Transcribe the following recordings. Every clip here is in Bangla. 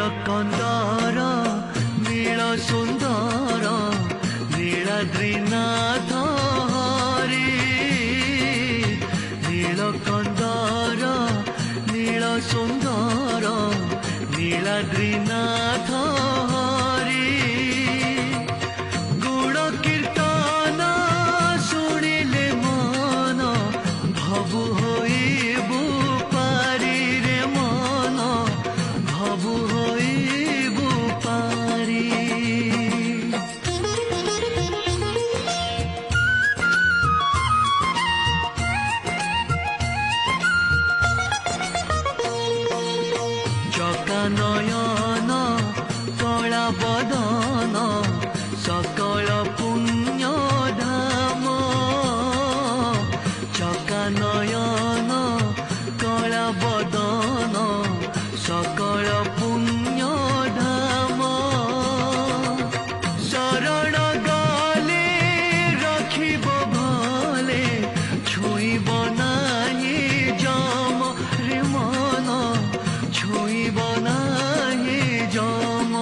ନୀଳକନ୍ଦର ନୀଳ ସୁନ୍ଦର ନୀଳାଦ୍ରିନାଥ ହରି ନୀଳକନ୍ଦର ନୀଳ ସୁନ୍ଦର ନୀଳାଦ୍ରିନାଥ ହରି ଗୁଣ କୀର୍ତ୍ତନ ଶୁଣିଲେ ମନ ଭବୁ ହୋଇବୁ ପାରି ରେ ମନ ଭବୁ ହୋଇବୁ ପାରି নয়ন কলা বদন সকল পুণ্য ধাম চকা নয়ন কলা বদন সকল পুণ্য ধাম শরণ গলে রখিব ভলে ছুঁইব নাহি জম রে মন ছুঁইব নাহি জম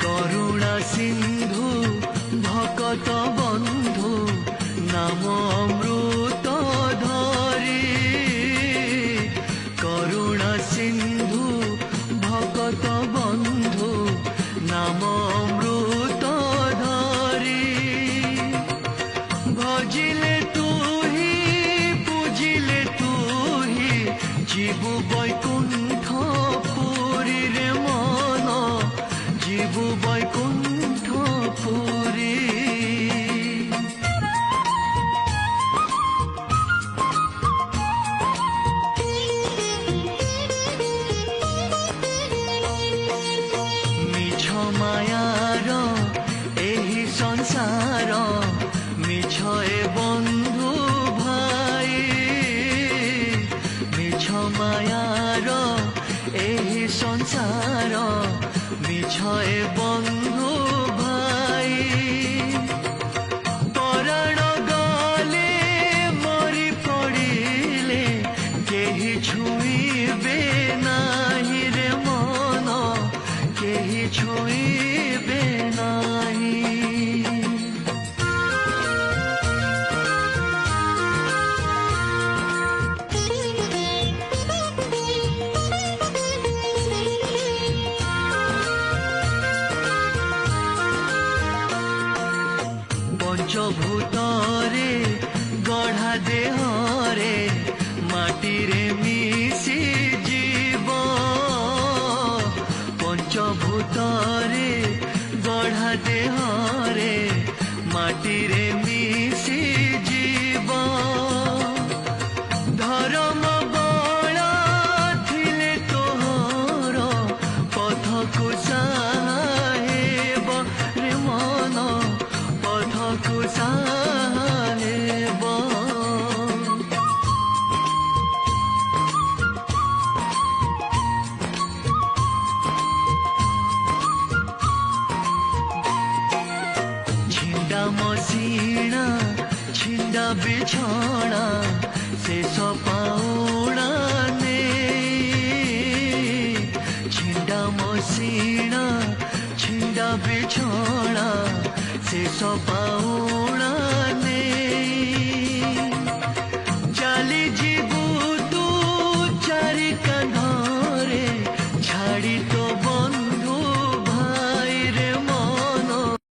করুণা সিন্ধু ভকত বন্ধু নাম অমৃত ধরি করুণা সিন্ধু ভকত বন্ধু নাম অমৃত ধরি ভজিলে তুহি পূজিলে তুহি জীবু বৈকুণ্ঠ পুরী রে মন জীবু বৈকুণ্ঠ পুরী মিছ মায়ার ଏହି ସଂସାର ମିଛ ଏ ବନ୍ଧୁ ଭାଇ ମିଛ ମାୟାର ଏହି ସଂସାର ମିଛ ଏ ବନ୍ଧୁ ଭାଇ ପରାଣ ଗଲେ ମରି ପଡ଼ିଲେ କେହି ଛୁଇଁବେ ନାହିଁ ରେ ମନ କେହି ଛୁଇଁବେ ନାହିଁ পঞ্চভূতরে গঢ়া দেহরে মাটিরে মিশি জীব পঞ্চভূতরে গঢ়া দেহরে মাটিরে মিশি জীব ধর্ম বল থিলে তোহর পথকু সাহেব রে মন পথকু সাহেব ছিন্ডা মশিণা ছিন্ডা বিছଣା শেষ পাউଣା নেই ছিন্ডা মশিণা ছিন্ডা বিছଣା শেষ